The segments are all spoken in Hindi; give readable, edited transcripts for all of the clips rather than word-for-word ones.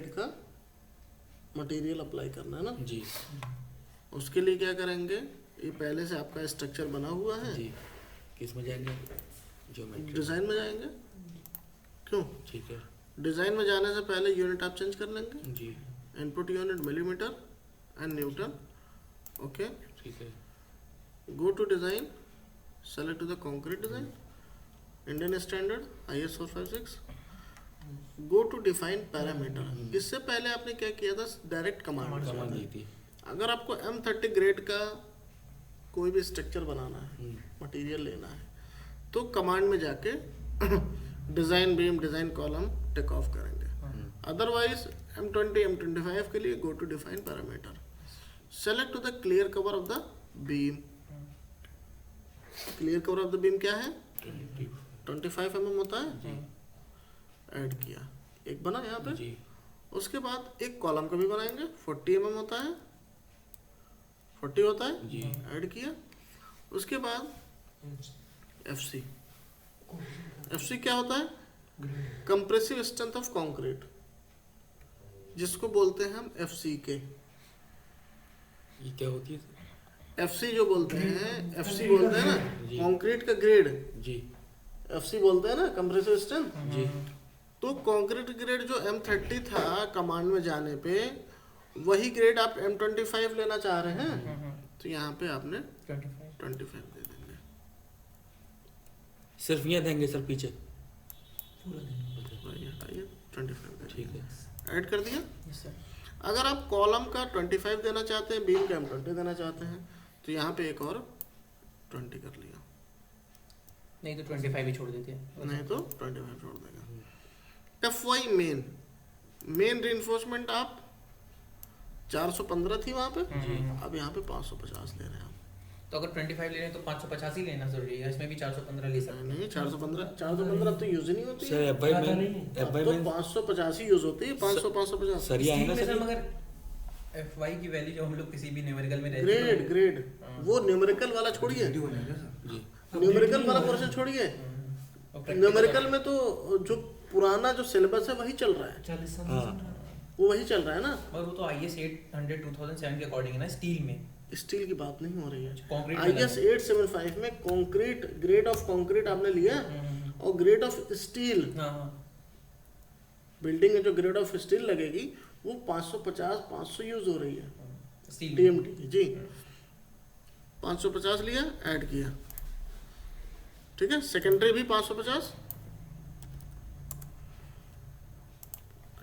ग्रेड का मटेरियल अप्लाई करना है ना जी उसके लिए क्या करेंगे ये पहले से आपका स्ट्रक्चर बना हुआ है जी। किस में जाएंगे? ज्योमेट्री डिज़ाइन में जाएंगे क्यों ठीक है डिज़ाइन में जाने से पहले यूनिट आप चेंज कर लेंगे जी input unit millimetre and newton okay ठीक है go to design select to the concrete design Indian standard IS 456 go to define parameter इससे पहले आपने क्या किया था डायरेक्ट कमांड कमांड दी थी अगर आपको M30 ग्रेड का कोई भी स्ट्रक्चर बनाना है मटेरियल लेना है तो कमांड में जाके design beam design column take off करेंगे अदरवाइज M20 M25 के लिए go to define parameter select to the clear cover of the beam clear cover of the beam क्या है 25 mm होता है ऐड किया एक बना यहाँ पे जी उसके बाद एक कॉलम का भी बनाएंगे 40 mm होता है 40 होता है जी ऐड किया उसके बाद FC FC क्या होता है कंप्रेसिव स्ट्रेंथ ऑफ कंक्रीट जिसको बोलते हैं हम FCK ये क्या होती है? FC जो बोलते हैं FC बोलते हैं ना जी। कंक्रीट का ग्रेड जी FC बोलते हैं ना कंप्रेसिव स्ट्रेंथ जी तो कंक्रीट ग्रेड जो M30 था कमांड में जाने पे वही ग्रेड आप M25 लेना चाह रहे हैं तो यहाँ पे आपने 25 दे देंगे सिर्फ ये देंगे सर पीछे वही हटाइए 25 दे ठीक है ऐड कर दिया अगर आप कॉलम का 25 देना चाहते हैं बीम का M20 देना चाहते हैं तो यहाँ पे एक और 20 कर लिया नहीं तो 25 ही छोड़ देते हैं नहीं तो 25 छोड़ देगा FY मेन रिइंफोर्समेंट आप 415 थी वहाँ पे अब यहाँ पे 550 ले रहे हैं आप तो अगर 25 ले रहे हैं तो 550 ही लेना जरूरी है इसमें भी 415 ले सकते हैं नहीं 415 अब तो यूज ही नहीं होती सर है एफआई अब में तो 550 ही यूज होती है 550 सर ये है ना स्टील में सर सर मगर FY की वैल्यू जो हम लोग किसी भी न्यूमेरिकल में रहती ग्रेड ग्रेड वो न्यूमेरिकल वाला छोड़िए जी न्यूमेरिकल वाला पोर्शन छोड़िए न्यूमेरिकल में तो जो पुराना जो सिलेबस है वही चल रहा है 40 साल हाँ। वो वही चल रहा है ना और वो तो IS 800 2007 के अकॉर्डिंग है ना स्टील में स्टील की बात नहीं हो रही है कंक्रीट IS 875 में कंक्रीट ग्रेड ऑफ कंक्रीट आपने लिया और ग्रेड ऑफ स्टील हाँ बिल्डिंग में जो ग्रेड ऑफ स्टील लगेगी वो 550 500 यूज हो रही है स्टील TMT की जी 550 लिया ऐड किया ठीक है सेकेंडरी भी 550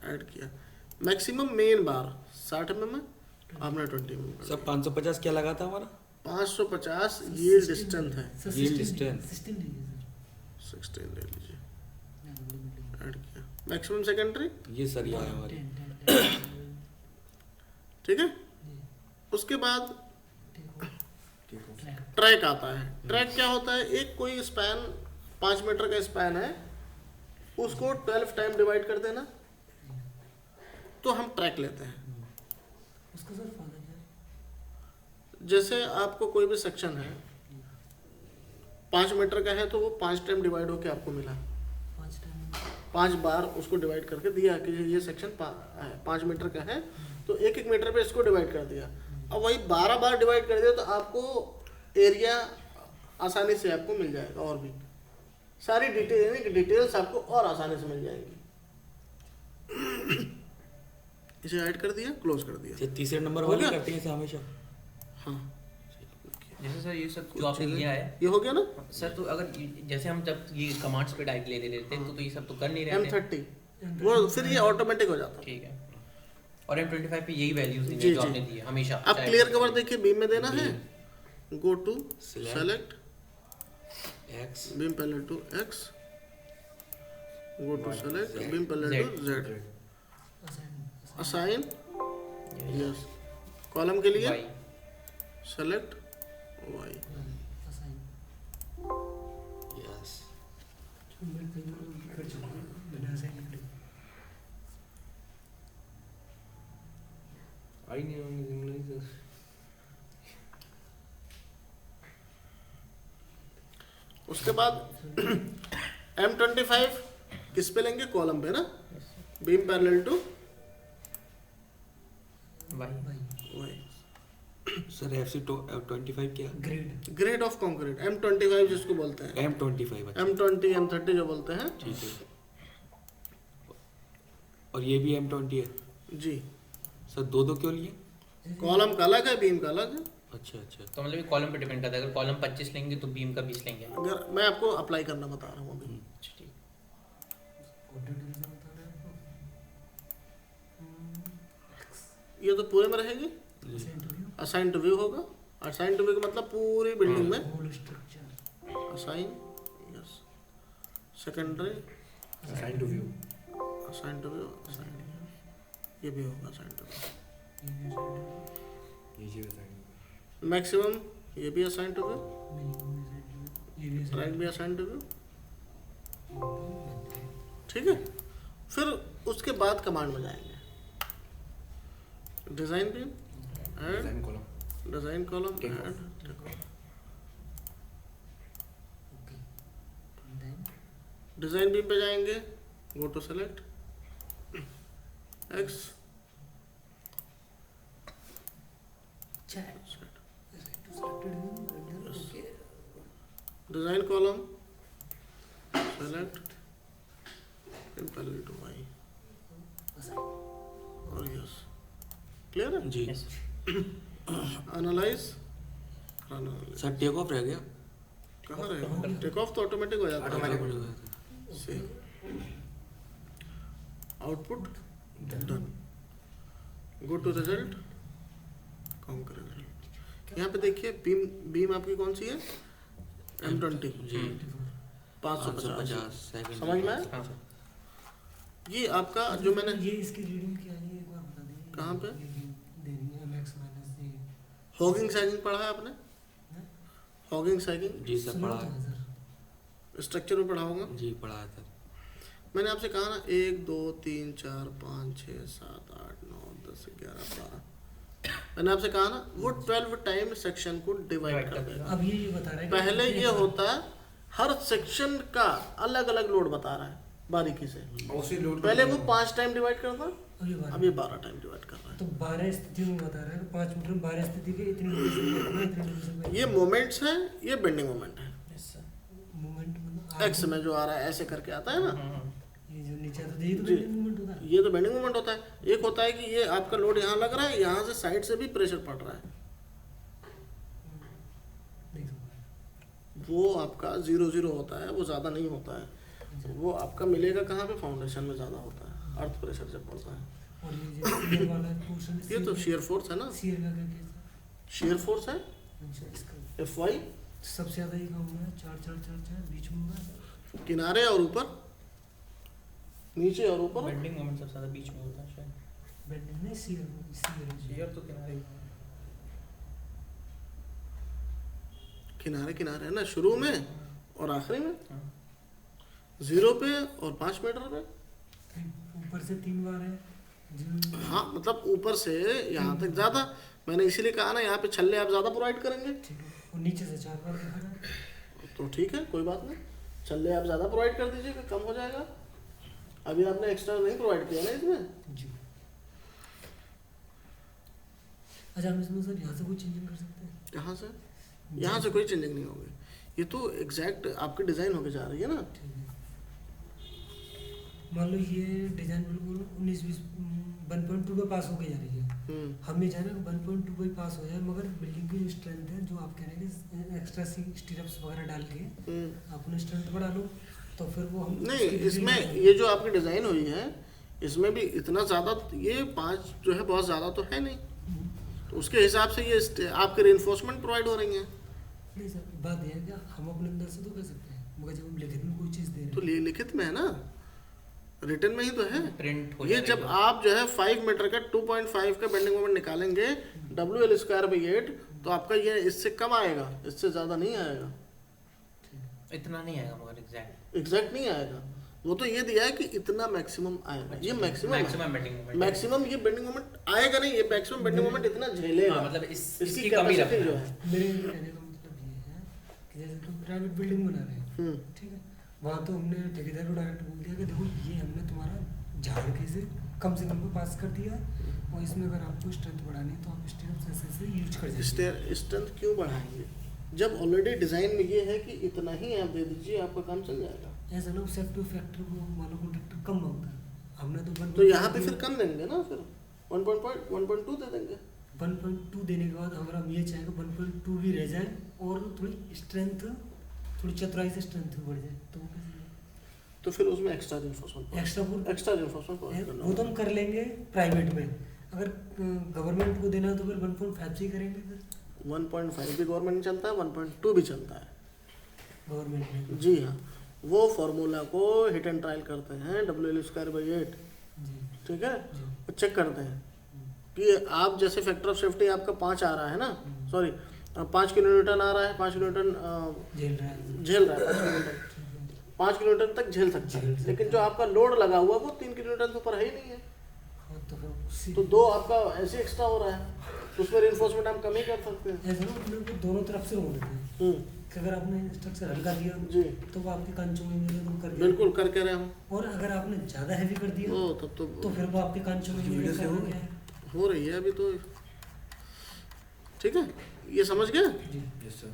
ऐड किया मैक्सिमम मेन बार 60 mm आपने 20 mm सर 550 क्या लगा था हमारा 550 ये डिस्टेंस है Yield strength। 16 ले लीजिए ऐड किया मैक्सिमम सेकेंडरी ये सर ये है हमारी ठीक है उसके बाद ट्रैक आता है ट्रैक क्या होता है एक कोई स्पैन 5 मीटर का स्पैन है उसको 12 टाइम डिवाइड कर देना तो हम ट्रैक लेते हैं उसका सर फायदा क्या है? जैसे आपको कोई भी सेक्शन है 5 मीटर का है तो वो 5 टाइम डिवाइड होके आपको मिला 5 टाइम 5 बार उसको डिवाइड करके दिया कि ये सेक्शन 5 मीटर का है तो एक मीटर पे इसको डिवाइड कर दिया अब वही 12 बार डिवाइड कर दिया तो आपको एरिया आसानी से आपको मिल जाएगा और भी सारी डिटेल यानी कि डिटेल्स आपको और आसानी से मिल जाएंगी इसे ऐड कर दिया क्लोज कर दिया ये तीसरे नंबर हो वाले गया? करते हैं सर हमेशा हाँ जैसे सर ये सब जो आपने लिया है ये हो गया ना सर तो अगर जैसे हम जब ये कमांड्स पे डायरेक्ट ले लेते हैं तो ये सब तो कर नहीं रहे थे M30 वो फिर ये ऑटोमेटिक हो जाता है ठीक है और M25 पे यही वैल्यूज जी, देंगे जो जी। आपने दी है हमेशा अब चाहे क्लियर कुछ कवर भी। देखिए बीम में देना है go to Select। Select X beam parallel to x go to Y, select Z, beam parallel to z assign yes column के लिए Y, select y yes I नहीं उसके बाद M25 किस पे लेंगे कॉलम पे ना बीम पैरेलल टू भाई वही सर FC25 क्या? Grade grade of concrete M25 जिसको बोलते हैं, M25 अच्छा। M20 M30 जो बोलते हैं ठीक है। और ये भी M20 है जी। सर, दो क्यों लिए? कॉलम का अलग है, बीम का अलग है। अच्छा अच्छा। तो मतलब ये कॉलम पे डिपेंड करता है, अगर कॉलम 25 लेंगे तो बीम का 20 लेंगे। अगर मैं आपको अप्लाई करना बता रहा हूँ अभी। अच्छा, ठीक। ऑर्डर डिवीजन बता रहे हैं आपको। ये तो पूरे में रहेगी, जी। इंटरव्यू असाइन टू व्यू होगा। असाइन टू व्यू का मतलब पूरी बिल्डिंग में whole structure assign, yes. Secondary Assign to view। Assign to view, assign, ये भी होगा असाइन टू व्यू। ये जी assign। मैक्सिमम ये भी असाइन टू व्यू, ये भी राइट भी असाइन टू व्यू, ठीक है। फिर उसके बाद कमांड में जाएंगे, design beam and Design column। Design column Take and off। Take off. Okay then design beam पे जाएंगे, go to select X, check to selected okay design column select imperative to Y और यस, क्लियर है। जी। Yes। Analyse, sir take off रह गया? कहाँ रहेगा? टेक ऑफ तो ऑटोमेटिक हो जाता है। ऑटोमेटिक। से output done, go to result, concur result. यहाँ पे देखिए बीम आपकी कौन सी है? M20 जी। 550 सेकंड। समझ में आया? हाँ सर। ये आपका जो मैंने ये इसकी रीडिंग क्या है एक बार बता दीजिए। कहाँ पे? देनी है मैक्स माइनस ये हॉगिंग साइजिंग पढ़ा है आपने? हॉगिंग साइजिंग जी सर, सुना पढ़ा तो है है। सर। स्ट्रक्चर में पढ़ा होगा। जी पढ़ा है सर। मैंने आपसे कहा ना 1 2 3 4 5 6 7 8 9 10 11 12, मैंने आपसे कहा ना वो 12 टाइम सेक्शन को डिवाइड कर देगा। अब ये बता रहा है कि पहले कितने ये होता है हर सेक्शन का अलग अलग लोड बता रहा है बारीकी से। उसी लोड पहले वो 5 टाइम डिवाइड करता, अब ये बात अब ये 12 टाइम डिवाइड कर रहा तो 12 स्थितियों में बता रहा है कि 5 मीटर में 12 स्थिति के इतनी डिवीजन है। ये मोमेंट्स है, ये बेंडिंग मोमेंट है। Yes, sir। मूवमेंट मतलब एक्स में जो आ रहा है ऐसे करके आता है ना, ये जो नीचे आता है ये तो जी। बेंडिंग मूवमेंट होता है। ये तो बेंडिंग मोमेंट होता है। एक होता है कि ये आपका लोड यहाँ लग रहा है, यहाँ से साइड से भी प्रेशर पड़ रहा है, देख सकते हैं। वो आपका 0 होता है, वो ज़्यादा नहीं होता है। वो आपका मिलेगा कहाँ पे? फाउंडेशन में ज़्यादा होता है, अर्थ प्रेशर जब पड़ता है। और ये जो shear वाला पोर्शन ये तो शेयर फोर्स है ना, शेयर का क्या केस शेयर फोर्स है है? अच्छा इसका Fy, सबसे ज्यादा ये कम हुआ है 4 बीच में हुआ है। किनारे और ऊपर, नीचे और ऊपर, बेंडिंग मोमेंट सबसे ज्यादा बीच में होता है शायद। बेंडिंग में शेयर शेयर तो किनारे। किनारे किनारे है ना, शुरू में और आखिरी में, हाँ। 0 पे और 5 मीटर पे। ऊपर से 3 बार है जो हाँ मतलब ऊपर से यहाँ तक ज़्यादा, मैंने इसीलिए कहा ना यहाँ पे छल्ले आप ज़्यादा प्रोवाइड करेंगे ठीक है और नीचे से 4 बार दिखा रहा है। तो ठीक है, कोई बात नहीं, छल्ले आप ज़्यादा प्रोवाइड कर दीजिएगा, कम हो जाएगा। अभी आपने एक्स्ट्रा नहीं प्रोवाइड किया ना इसमें। जी अच्छा हम इसमें सर यहाँ से कोई चेंजिंग कर सकते हैं? कहाँ से? यहाँ से कोई चेंजिंग नहीं होगी, ये तो एग्जैक्ट आपकी डिज़ाइन होके जा रही है ना। ठीक है मान लो ये डिजाइन बिल्कुल 19-20 1.2 पे पास होके जा रही है। हमें जाना 1.2 पे पास हो जाए मगर बिल्डिंग की जो स्ट्रेंथ है जो आप कह रहे हैं कि एक्स्ट्रा स्टीरअप्स वगैरह डाल के अपने स्ट्रेंथ बढ़ा लो तो फिर वो हम नहीं, इसमें ये जो आपकी डिज़ाइन हुई है इसमें भी इतना ज़्यादा, ये 5 जो है बहुत ज़्यादा तो है नहीं, तो उसके हिसाब से ये आपके रेनफोर्समेंट प्रोवाइड हो रही हैं। नहीं सर बात यह है कि हम अपने अंदर से तो कर सकते हैं मगर जब हम लिखित में कोई चीज़ दे रहे तो लिखित में है ना, रिटर्न में ही तो है। प्रिंट हो ये जाएगा जब आप जो है 5 मीटर का 2.5 का बेंडिंग मोमेंट निकालेंगे WL²/8 तो आपका ये इससे कम आएगा, इससे ज़्यादा नहीं आएगा, इतना नहीं आएगा मगर एग्जैक्ट एग्जैक्ट नहीं आएगा। वो तो ये दिया है कि इतना मैक्सिमम आएगा, ये maximum maximum bending moment. Maximum ये बेंडिंग मोमेंट आएगा नहीं, ये मैक्सिमम बेंडिंग मोमेंट इतना झेलेगा। हाँ, मतलब इसकी इसकी कमी कैपेसिटी रखना जो है। है। मेरे कहने का मतलब ये है कि जैसे तुम प्राइवेट बिल्डिंग बना रहे हैं ठीक है वहाँ तो हमने ठेकेदार को डायरेक्ट बोल दिया कि देखो ये हमने तुम्हारा झाड़ के से कम को पास कर दिया है और इसमें अगर आपको स्ट्रेंथ बढ़ानी है तो आप स्टीरअप्स ऐसे यूज कर सकते स्ट्रेंथ क्यों बढ़ाएंगे जब ऑलरेडी डिजाइन में ये है कि इतना ही आप दे दीजिए, आपका काम चल जाएगा। हैं। ऐसा ना सेफ्टी फैक्टर को मान लो कॉन्ट्रैक्टर कम मांगता है, हमने तो यहाँ पे फिर कम देंगे ना, फिर 1.2 दे देंगे। 1.2 देने के बाद अगर हम ये चाहेंगे 1.2 भी रह जाए और थोड़ी स्ट्रेंथ, थोड़ी चतुराई से स्ट्रेंथ भी बढ़ जाए तो वो कैसे? तो फिर उसमें एक्स्ट्रा रिइंफोर्समेंट एक्स्ट्रा रिइंफोर्समेंट करना वो तो हम कर लेंगे प्राइवेट में, अगर गवर्नमेंट को देना है तो फिर 1.5 से ही करेंगे फिर 1.5 भी गवर्नमेंट में चलता है, 1.2 भी चलता है। गवर्नमेंट में। जी हाँ, वो फॉर्मूला को हिट एंड ट्रायल करते हैं WL²/8, जी ठीक है, जी चेक करते हैं कि आप जैसे फैक्टर ऑफ सेफ्टी आपका 5 आ रहा है ना, सॉरी 5 किलो न्यूटन आ रहा है, 5 किलो न्यूटन झेल रहा है। झेल रहा है, 5 किलो न्यूटन तक झेल सकता है, लेकिन जो आपका लोड लगा हुआ वो 3 किलो न्यूटन से ऊपर है ही नहीं है, हाँ, तो फिर उसी तो 2 आपका ऐसे एक्स्ट्रा हो रहा है, तो उसमें रिइंफोर्समेंट हम कम ही कर सकते हैं। ऐसा ना अपने को दोनों तरफ से होना है कि अगर आपने स्ट्रक्चर हल्का दिया जी तो वो आपके कांचों में तुम कर दिया, बिल्कुल करके रहे हम। और अगर आपने ज़्यादा हैवी कर दिया ओ तब तो फिर वो आपके कांचों में वीडियो से करना क्या है? हो रही है अभी तो, ठीक है, ये समझ गए। जी यस सर।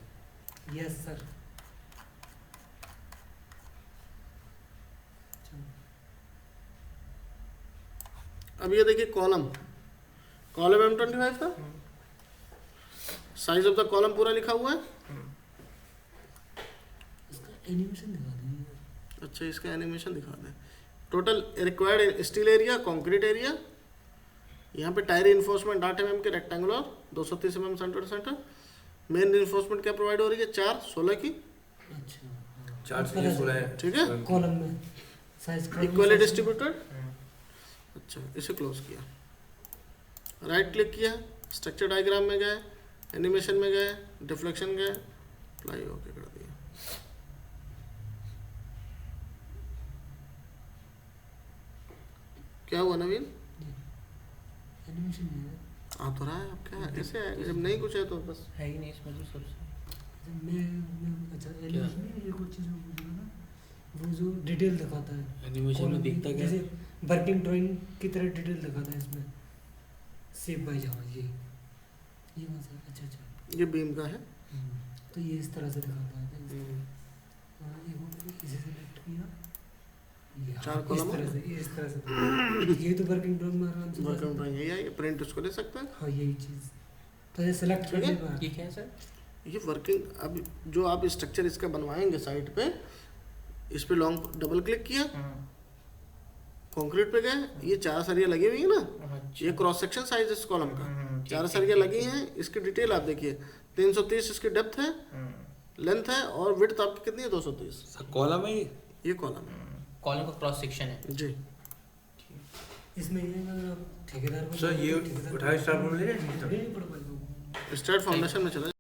Yes sir. अब ये देखिए कॉलम M25 का साइज ऑफ द कॉलम पूरा लिखा हुआ है। इसका एनिमेशन दिखा दीजिए। अच्छा, इसका एनिमेशन दिखा दें। Total required steel area, concrete area, यहाँ पे टायर इन्फोर्समेंट 8 mm के rectangular 230 mm centre. Main reinforcement क्या प्रोवाइड हो रही है? 4 16 की, अच्छा हाँ। 4 से 16 है, ठीक है, कॉलम में साइज इक्वली डिस्ट्रीब्यूटेड। अच्छा, इसे क्लोज किया, राइट क्लिक किया, स्ट्रक्चर डायग्राम में गए, एनिमेशन में गए, डिफ्लेक्शन गए, अप्लाई ओके कर दिया। क्या हुआ नवीन? एनिमेशन नहीं है। आ तो रहा है, अब क्या है, कैसे आएगा जब नहीं कुछ है तो बस। है ही नहीं इसमें जो सबसे। मैं अच्छा एनिमेशन में एक और चीज़ मैं पूछ रहा था, वो जो डिटेल दिखाता है एनिमेशन में दिखता क्या है? जैसे वर्किंग ड्राइंग की तरह डिटेल दिखाता है इसमें, सेव बाय जावा ये कौन सा? अच्छा ये बीम का है। तो ये इस तरह से दिखाता है इसे सेलेक्ट किया, ये 4 इस कॉलम तरह से, इस तरह से ये तो वर्किंग ड्राइंग में आराम से वर्किंग ड्राइंग है, ये प्रिंट उसको ले सकते हैं। हाँ यही चीज़ तो ये सेलेक्ट ठीक है। करने का ये क्या है सर? ये वर्किंग, अब जो आप स्ट्रक्चर इसका बनवाएंगे साइड पे, इस पे लॉन्ग डबल क्लिक किया, कंक्रीट पे गए, ये 4 सरिया लगी हुई है ना, ये क्रॉस सेक्शन साइज इस कॉलम का, 4 सरिया लगी हैं। इसकी डिटेल आप देखिए, 330 इसकी डेप्थ है, लेंथ है, और विड्थ आपकी कितनी है? 230। सर कॉलम है ये कॉलम है कॉलम का क्रॉस सेक्शन है जी। इसमें ये अगर आप ठेकेदार को सर, ये 28 स्टार बोल रहे हैं? नहीं पड़ पाएगा। स्टार्ट फाउंडेशन में चला